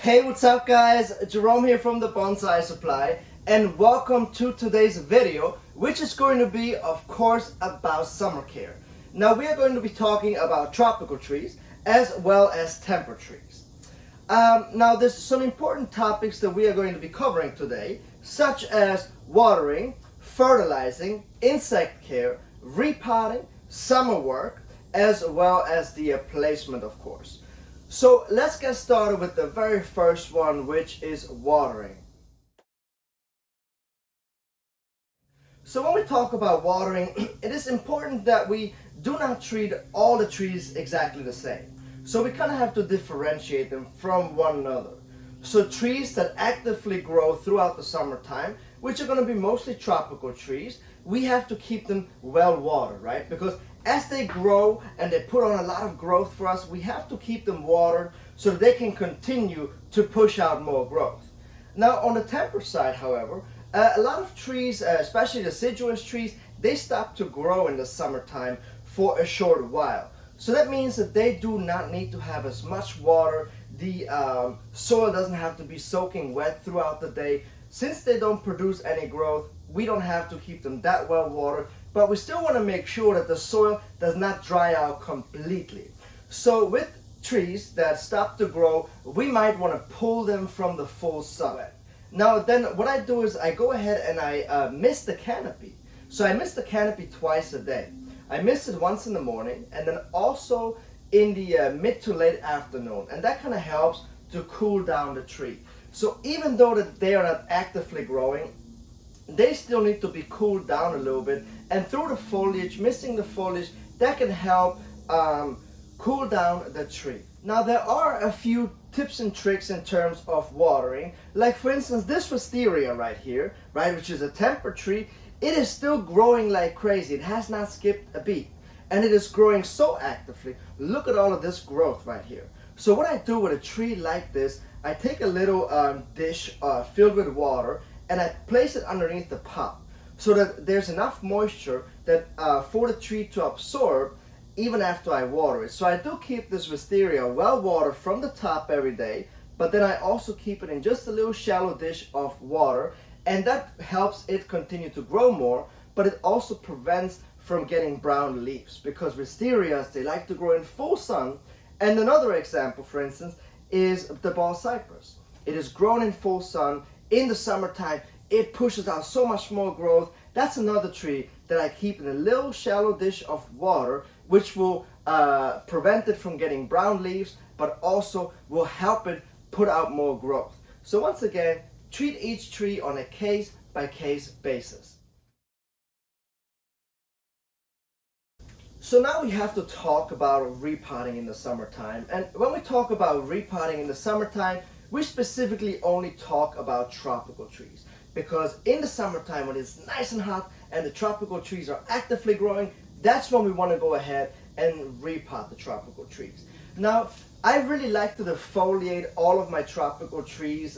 Hey, what's up guys? Jerome here from the Bonsai Supply, and welcome to today's video, which is going to be, of course, about summer care. Now we are going to be talking about tropical trees as well as temperate trees. Now there's some important topics that we are going to be covering today, such as watering, fertilizing, insect care, repotting, summer work, as well as the placement, of course. So let's get started with the very first one, which is watering. So when we talk about watering, it is important that we do not treat all the trees exactly the same. So we kind of have to differentiate them from one another. So trees that actively grow throughout the summertime, which are going to be mostly tropical trees, we have to keep them well watered, right? Because as they grow and they put on a lot of growth for us, we have to keep them watered so that they can continue to push out more growth. Now on the temperate side, however, a lot of trees, especially deciduous trees, they stop to grow in the summertime for a short while. So that means that they do not need to have as much water. The soil doesn't have to be soaking wet throughout the day. Since they don't produce any growth, we don't have to keep them that well watered, but we still want to make sure that the soil does not dry out completely. So with trees that stop to grow, we might want to pull them from the full sun. Now then what I do is I go ahead and I mist the canopy. So I mist the canopy twice a day. I mist it once in the morning and then also in the mid to late afternoon, and that kind of helps to cool down the tree. So even though that they are not actively growing, they still need to be cooled down a little bit, and through the foliage, misting the foliage, that can help cool down the tree. Now there are a few tips and tricks in terms of watering. Like for instance, this wisteria right here, right, which is a temperate tree, it is still growing like crazy. It has not skipped a beat, and it is growing so actively. Look at all of this growth right here. So what I do with a tree like this, I take a little dish filled with water and I place it underneath the pot so that there's enough moisture that for the tree to absorb even after I water it. So I do keep this wisteria well watered from the top every day, but then I also keep it in just a little shallow dish of water, and that helps it continue to grow more, but it also prevents from getting brown leaves, because wisterias, they like to grow in full sun. And another example, for instance, is the ball cypress. It is grown in full sun. In the summertime, it pushes out so much more growth. That's another tree that I keep in a little shallow dish of water, which will prevent it from getting brown leaves, but also will help it put out more growth. So once again, treat each tree on a case-by-case basis. So now we have to talk about repotting in the summertime. And when we talk about repotting in the summertime, we specifically only talk about tropical trees, because in the summertime when it's nice and hot and the tropical trees are actively growing, that's when we want to go ahead and repot the tropical trees. Now I really like to defoliate all of my tropical trees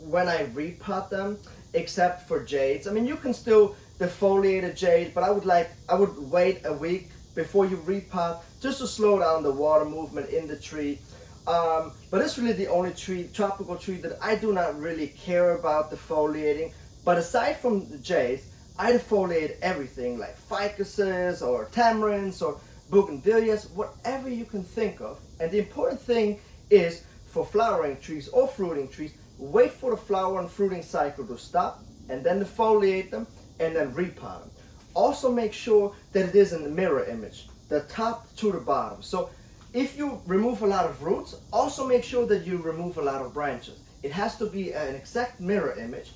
when I repot them, except for jades. I mean, you can still defoliate a jade, but I would wait a week before you repot, just to slow down the water movement in the tree. But it's really the only tropical tree that I do not really care about defoliating. But aside from the jades, I defoliate everything like ficuses or tamarinds or bougainvilleas, whatever you can think of. And the important thing is, for flowering trees or fruiting trees, wait for the flower and fruiting cycle to stop and then defoliate them and then repot them. Also make sure that it is in the mirror image, the top to the bottom. So if you remove a lot of roots, also make sure that you remove a lot of branches. It has to be an exact mirror image.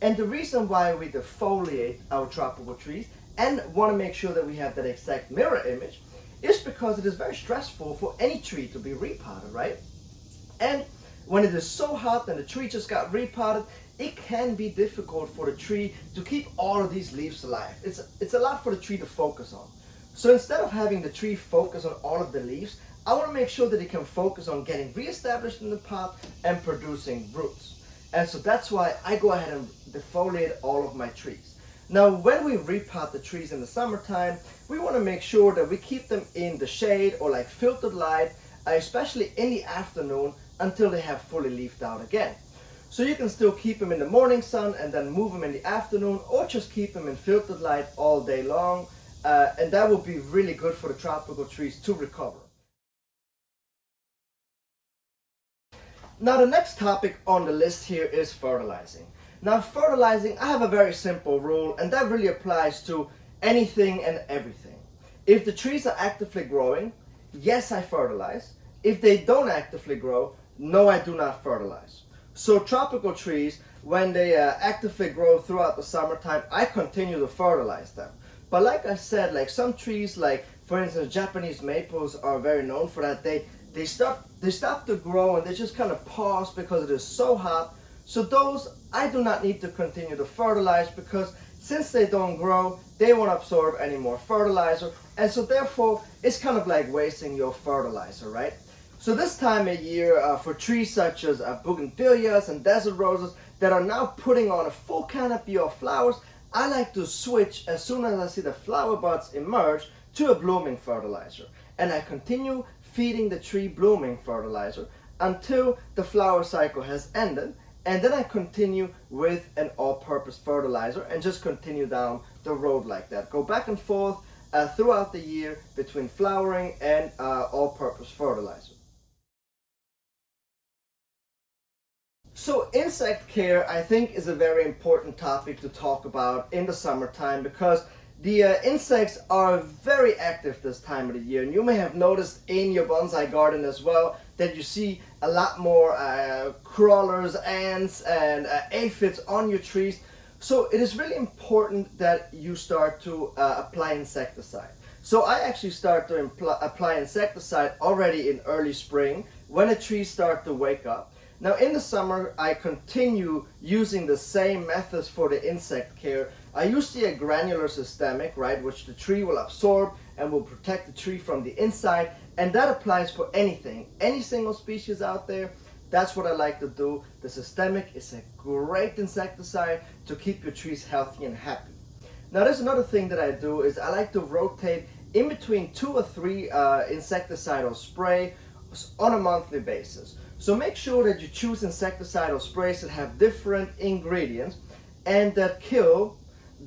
And the reason why we defoliate our tropical trees and want to make sure that we have that exact mirror image is because it is very stressful for any tree to be repotted, right? And when it is so hot and the tree just got repotted, it can be difficult for the tree to keep all of these leaves alive. It's a lot for the tree to focus on. So instead of having the tree focus on all of the leaves, I want to make sure that it can focus on getting reestablished in the pot and producing roots. And so that's why I go ahead and defoliate all of my trees. Now, when we repot the trees in the summertime, we want to make sure that we keep them in the shade or like filtered light, especially in the afternoon, until they have fully leafed out again. So you can still keep them in the morning sun and then move them in the afternoon, or just keep them in filtered light all day long, and that will be really good for the tropical trees to recover. Now the next topic on the list here is fertilizing. Now fertilizing, I have a very simple rule, and that really applies to anything and everything. If the trees are actively growing, yes, I fertilize. If they don't actively grow, no, I do not fertilize. So tropical trees, when they actively grow throughout the summertime, I continue to fertilize them. But like I said, like some trees, like for instance Japanese maples are very known for that. They stop to grow and they just kind of pause because it is so hot. So those I do not need to continue to fertilize, because since they don't grow, they won't absorb any more fertilizer, and so therefore it's kind of like wasting your fertilizer, right? So this time of year, for trees such as bougainvilleas and desert roses that are now putting on a full canopy of flowers, I like to switch as soon as I see the flower buds emerge to a blooming fertilizer. And I continue feeding the tree blooming fertilizer until the flower cycle has ended. And then I continue with an all-purpose fertilizer and just continue down the road like that. Go back and forth throughout the year between flowering and all-purpose fertilizer. So insect care, I think, is a very important topic to talk about in the summertime, because the insects are very active this time of the year, and you may have noticed in your bonsai garden as well that you see a lot more crawlers, ants, and aphids on your trees. So it is really important that you start to apply insecticide. So I actually start to apply insecticide already in early spring when the trees start to wake up. Now in the summer, I continue using the same methods for the insect care. I use the granular systemic, right, which the tree will absorb and will protect the tree from the inside, and that applies for anything, any single species out there. That's what I like to do. The systemic is a great insecticide to keep your trees healthy and happy. Now there's another thing that I do is I like to rotate in between 2 or 3 insecticidal spray on a monthly basis. So make sure that you choose insecticidal sprays that have different ingredients and that kill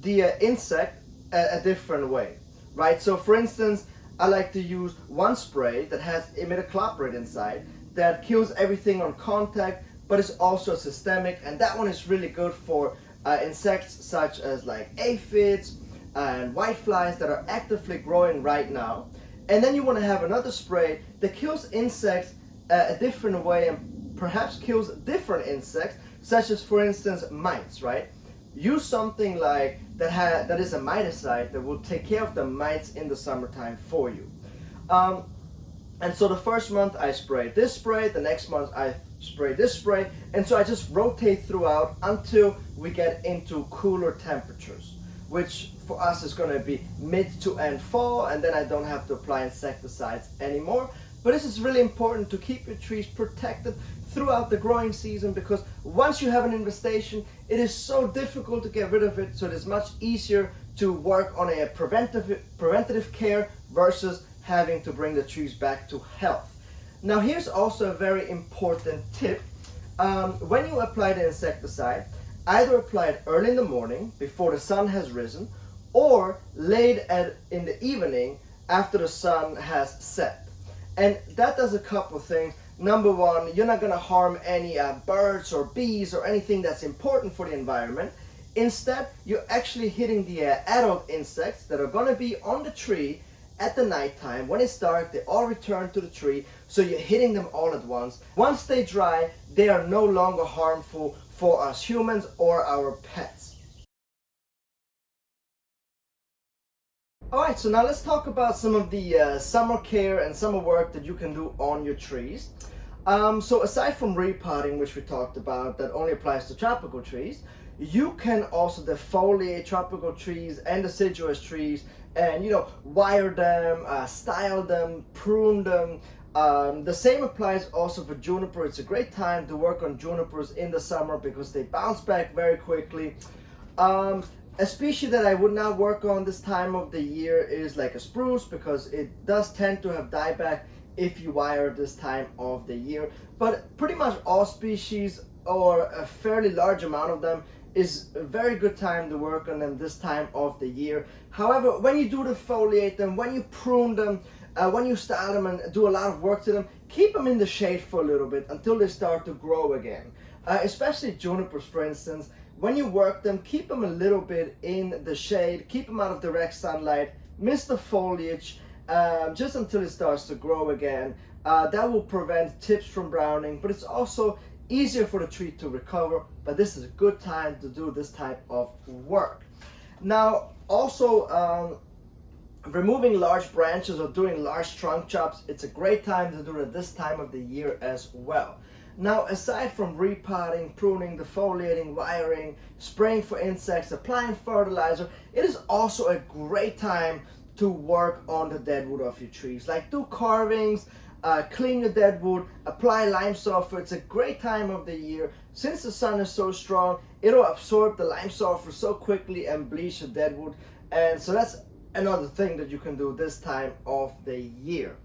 the insect a different way, right? So for instance, I like to use one spray that has imidacloprid inside that kills everything on contact, but it's also systemic, and that one is really good for insects such as like aphids and whiteflies that are actively growing right now. And then you want to have another spray that kills insects a different way and perhaps kills different insects, such as for instance mites, right? Use something like that is a miticide that will take care of the mites in the summertime for you. And so the first month I spray this spray, the next month I spray this spray, and so I just rotate throughout until we get into cooler temperatures, which for us is going to be mid to end fall, and then I don't have to apply insecticides anymore. But this is really important to keep your trees protected throughout the growing season, because once you have an infestation, it is so difficult to get rid of it. So it is much easier to work on a preventative care versus having to bring the trees back to health. Now here's also a very important tip. When you apply the insecticide, either apply it early in the morning before the sun has risen, or late in the evening after the sun has set. And that does a couple things. Number one, you're not going to harm any birds or bees or anything that's important for the environment. Instead, you're actually hitting the adult insects that are going to be on the tree at the nighttime. When it's dark, they all return to the tree, so you're hitting them all at once. Once they dry, they are no longer harmful for us humans or our pets. Alright, so now let's talk about some of the summer care and summer work that you can do on your trees. So aside from repotting, which we talked about, that only applies to tropical trees, you can also defoliate tropical trees and deciduous trees and, wire them, style them, prune them. The same applies also for juniper. It's a great time to work on junipers in the summer because they bounce back very quickly. A species that I would not work on this time of the year is like a spruce, because it does tend to have dieback if you wire this time of the year. But pretty much all species, or a fairly large amount of them, is a very good time to work on them this time of the year. However, when you do defoliate them, when you prune them, when you style them and do a lot of work to them, keep them in the shade for a little bit until they start to grow again. Especially junipers, for instance, when you work them, keep them a little bit in the shade, keep them out of direct sunlight, mist the foliage, just until it starts to grow again. That will prevent tips from browning, but it's also easier for the tree to recover. But this is a good time to do this type of work. Now, also, removing large branches or doing large trunk chops, it's a great time to do it this time of the year as well. Now, aside from repotting, pruning, defoliating, wiring, spraying for insects, applying fertilizer, it is also a great time to work on the deadwood of your trees. Like do carvings, clean the deadwood, apply lime sulfur. It's a great time of the year. Since the sun is so strong, it'll absorb the lime sulfur so quickly and bleach the deadwood. And so that's another thing that you can do this time of the year.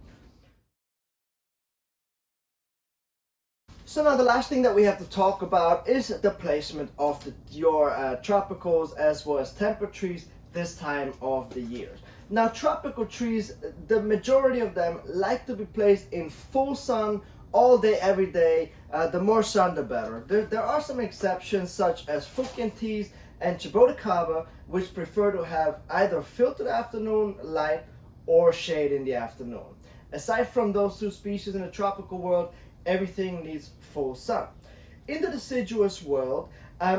So now the last thing that we have to talk about is the placement of your tropicals as well as temper trees this time of the year. Now, tropical trees, the majority of them like to be placed in full sun all day, every day. The more sun, the better. There are some exceptions, such as Fukian teas and Chiboticaba, which prefer to have either filtered afternoon light or shade in the afternoon. Aside from those two species in the tropical world, everything needs full sun. In the deciduous world,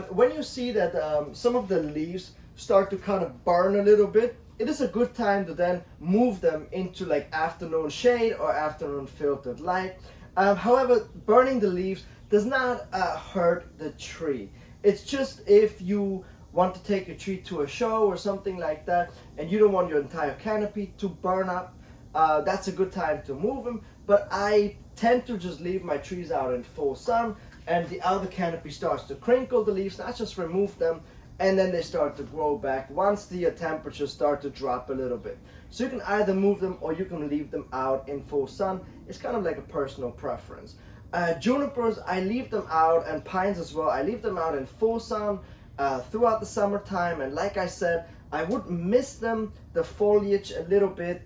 when you see that some of the leaves start to kind of burn a little bit, it is a good time to then move them into like afternoon shade or afternoon filtered light. However, burning the leaves does not hurt the tree. It's just if you want to take a tree to a show or something like that and you don't want your entire canopy to burn up, that's a good time to move them. But I tend to just leave my trees out in full sun, and the outer canopy starts to crinkle the leaves, not just remove them, and then they start to grow back once the temperatures start to drop a little bit. So you can either move them or you can leave them out in full sun. It's kind of like a personal preference. Junipers, I leave them out, and pines as well, I leave them out in full sun throughout the summertime. And like I said, I would miss them, the foliage, a little bit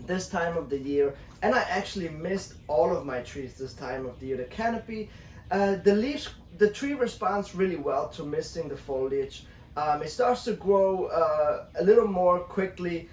this time of the year. And I actually missed all of my trees this time of the year. The canopy, the leaves, the tree responds really well to missing the foliage. It starts to grow a little more quickly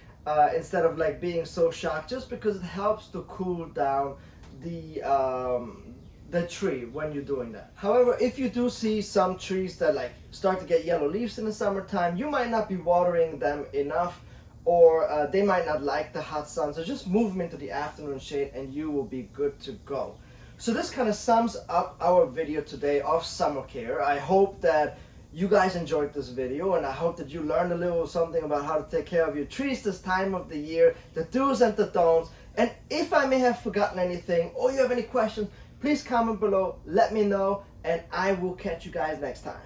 instead of like being so shocked, just because it helps to cool down the tree when you're doing that. However, if you do see some trees that like start to get yellow leaves in the summertime, you might not be watering them enough, or they might not like the hot sun. So just move them into the afternoon shade and you will be good to go. So this kind of sums up our video today of summer care. I hope that you guys enjoyed this video, and I hope that you learned a little something about how to take care of your trees this time of the year, the do's and the don'ts. And if I may have forgotten anything or you have any questions, please comment below, let me know, and I will catch you guys next time.